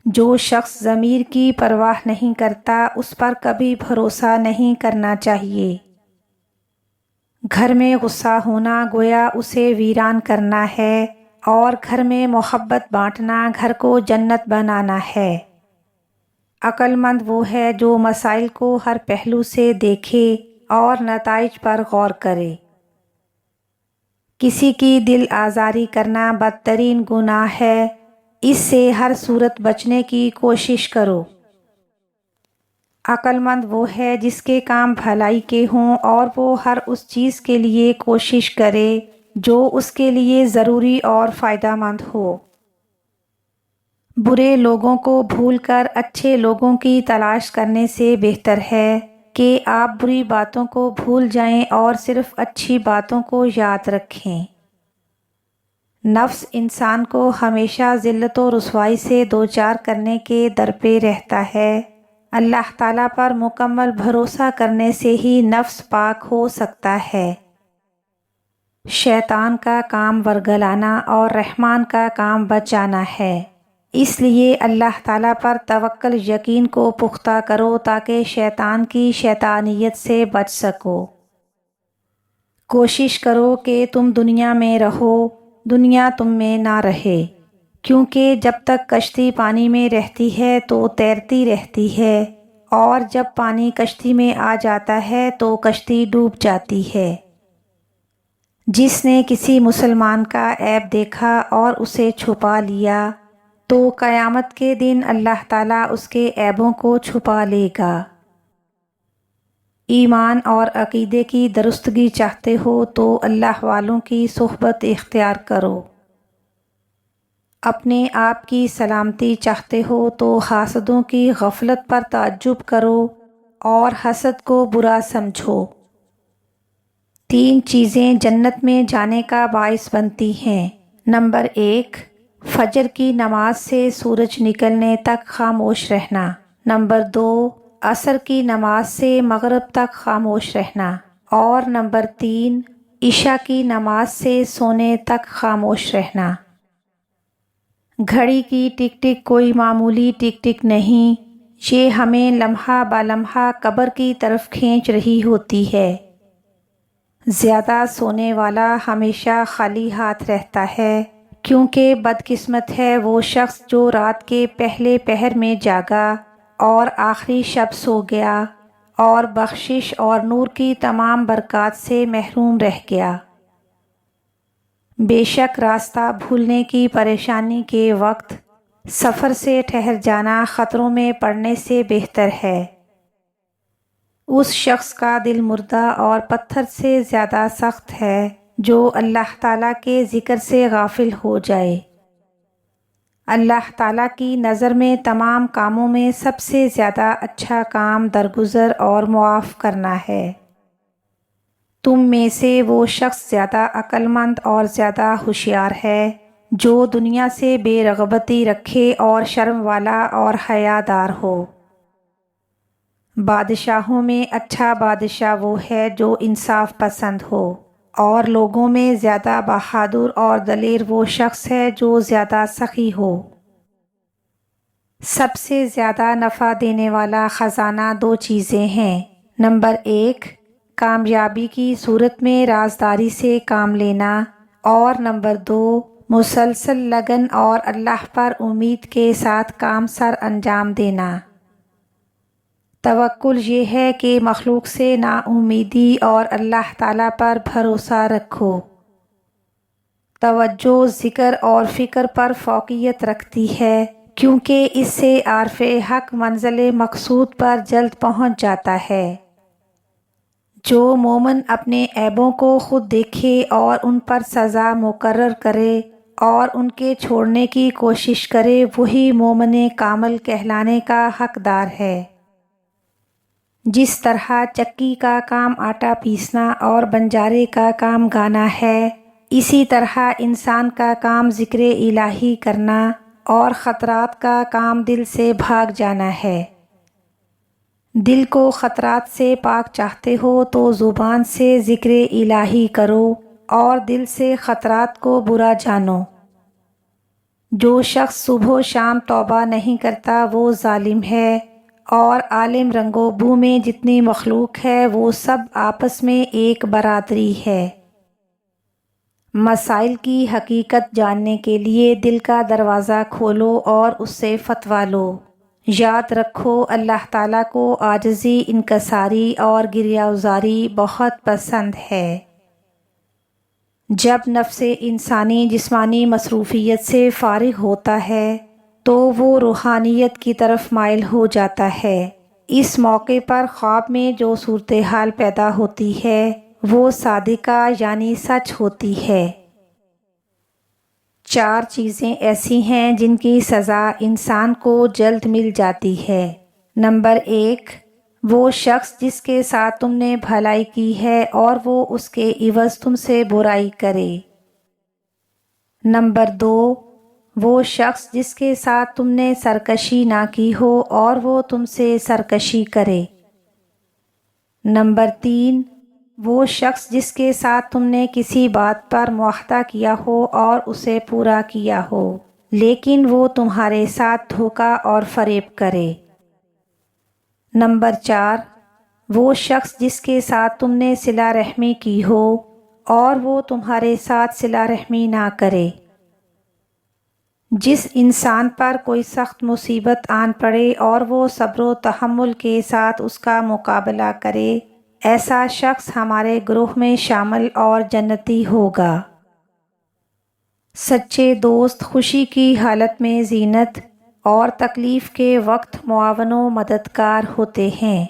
جو شخص ضمیر کی پرواہ نہیں کرتا اس پر کبھی بھروسہ نہیں کرنا چاہیے۔ گھر میں غصہ ہونا گویا اسے ویران کرنا ہے، اور گھر میں محبت بانٹنا گھر کو جنت بنانا ہے۔ عقل مند وہ ہے جو مسائل کو ہر پہلو سے دیکھے اور نتائج پر غور کرے۔ کسی کی دل آزاری کرنا بدترین گناہ ہے، اس سے ہر صورت بچنے کی کوشش کرو۔ عقل مند وہ ہے جس کے کام بھلائی کے ہوں اور وہ ہر اس چیز کے لیے کوشش کرے جو اس کے لیے ضروری اور فائدہ مند ہو۔ برے لوگوں کو بھول کر اچھے لوگوں کی تلاش کرنے سے بہتر ہے کہ آپ بری باتوں کو بھول جائیں اور صرف اچھی باتوں کو یاد رکھیں۔ نفس انسان کو ہمیشہ ذلت و رسوائی سے دوچار کرنے کے در پہ رہتا ہے۔ اللہ تعالیٰ پر مکمل بھروسہ کرنے سے ہی نفس پاک ہو سکتا ہے۔ شیطان کا کام ورگلانا اور رحمان کا کام بچانا ہے، اس لیے اللہ تعالیٰ پر توکل یقین کو پختہ کرو تاکہ شیطان کی شیطانیت سے بچ سکو۔ کوشش کرو کہ تم دنیا میں رہو، دنیا تم میں نہ رہے، کیونکہ جب تک کشتی پانی میں رہتی ہے تو تیرتی رہتی ہے، اور جب پانی کشتی میں آ جاتا ہے تو کشتی ڈوب جاتی ہے۔ جس نے کسی مسلمان کا عیب دیکھا اور اسے چھپا لیا تو قیامت کے دن اللہ تعالیٰ اس کے عیبوں کو چھپا لے گا۔ ایمان اور عقیدے کی درستگی چاہتے ہو تو اللہ والوں کی صحبت اختیار کرو۔ اپنے آپ کی سلامتی چاہتے ہو تو حاسدوں کی غفلت پر تعجب کرو اور حسد کو برا سمجھو۔ 3 چیزیں جنت میں جانے کا باعث بنتی ہیں۔ نمبر 1، فجر کی نماز سے سورج نکلنے تک خاموش رہنا۔ نمبر 2، عصر کی نماز سے مغرب تک خاموش رہنا۔ اور نمبر 3، عشاء کی نماز سے سونے تک خاموش رہنا۔ گھڑی کی ٹک ٹک کوئی معمولی ٹک ٹک نہیں، یہ ہمیں لمحہ بلمحہ قبر کی طرف کھینچ رہی ہوتی ہے۔ زیادہ سونے والا ہمیشہ خالی ہاتھ رہتا ہے، کیونکہ بدقسمت ہے وہ شخص جو رات کے پہلے پہر میں جاگا اور آخری شب سو گیا اور بخشش اور نور کی تمام برکات سے محروم رہ گیا۔ بے شک راستہ بھولنے کی پریشانی کے وقت سفر سے ٹھہر جانا خطروں میں پڑنے سے بہتر ہے۔ اس شخص کا دل مردہ اور پتھر سے زیادہ سخت ہے جو اللہ تعالیٰ کے ذکر سے غافل ہو جائے۔ اللہ تعالیٰ کی نظر میں تمام کاموں میں سب سے زیادہ اچھا کام درگزر اور معاف کرنا ہے۔ تم میں سے وہ شخص زیادہ عقل مند اور زیادہ ہوشیار ہے جو دنیا سے بے رغبتی رکھے اور شرم والا اور حیا دار ہو۔ بادشاہوں میں اچھا بادشاہ وہ ہے جو انصاف پسند ہو، اور لوگوں میں زیادہ بہادر اور دلیر وہ شخص ہے جو زیادہ سخی ہو۔ سب سے زیادہ نفع دینے والا خزانہ 2 چیزیں ہیں۔ نمبر 1، کامیابی کی صورت میں رازداری سے کام لینا، اور نمبر 2، مسلسل لگن اور اللہ پر امید کے ساتھ کام سر انجام دینا۔ توکل یہ ہے کہ مخلوق سے نا امیدی اور اللہ تعالیٰ پر بھروسہ رکھو۔ توجہ ذکر اور فکر پر فوقیت رکھتی ہے، کیونکہ اس سے عارف حق منزل مقصود پر جلد پہنچ جاتا ہے۔ جو مومن اپنے عیبوں کو خود دیکھے اور ان پر سزا مقرر کرے اور ان کے چھوڑنے کی کوشش کرے وہی مومن کامل کہلانے کا حقدار ہے۔ جس طرح چکی کا کام آٹا پیسنا اور بنجارے کا کام گانا ہے، اسی طرح انسان کا کام ذکر الہی کرنا اور خطرات کا کام دل سے بھاگ جانا ہے۔ دل کو خطرات سے پاک چاہتے ہو تو زبان سے ذکر الہی کرو اور دل سے خطرات کو برا جانو۔ جو شخص صبح و شام توبہ نہیں کرتا وہ ظالم ہے، اور عالم رنگ و بو میں جتنی مخلوق ہے وہ سب آپس میں ایک برادری ہے۔ مسائل کی حقیقت جاننے کے لیے دل کا دروازہ کھولو اور اس سے فتویٰ لو۔ یاد رکھو اللہ تعالیٰ کو عاجزی، انکساری اور گریہ ازاری بہت پسند ہے۔ جب نفس انسانی جسمانی مصروفیت سے فارغ ہوتا ہے تو وہ روحانیت کی طرف مائل ہو جاتا ہے۔ اس موقع پر خواب میں جو صورتحال پیدا ہوتی ہے وہ صادقہ یعنی سچ ہوتی ہے۔ 4 چیزیں ایسی ہیں جن کی سزا انسان کو جلد مل جاتی ہے۔ نمبر 1، وہ شخص جس کے ساتھ تم نے بھلائی کی ہے اور وہ اس کے عوض تم سے برائی کرے۔ نمبر 2، وہ شخص جس کے ساتھ تم نے سرکشی نہ کی ہو اور وہ تم سے سرکشی کرے۔ نمبر 3، وہ شخص جس کے ساتھ تم نے کسی بات پر معاہدہ کیا ہو اور اسے پورا کیا ہو لیکن وہ تمہارے ساتھ دھوکہ اور فریب کرے۔ نمبر 4، وہ شخص جس کے ساتھ تم نے صلہ رحمی کی ہو اور وہ تمہارے ساتھ صلہ رحمی نہ کرے۔ جس انسان پر کوئی سخت مصیبت آن پڑے اور وہ صبر و تحمل کے ساتھ اس کا مقابلہ کرے، ایسا شخص ہمارے گروہ میں شامل اور جنتی ہوگا۔ سچے دوست خوشی کی حالت میں زینت اور تکلیف کے وقت معاون و مددگار ہوتے ہیں۔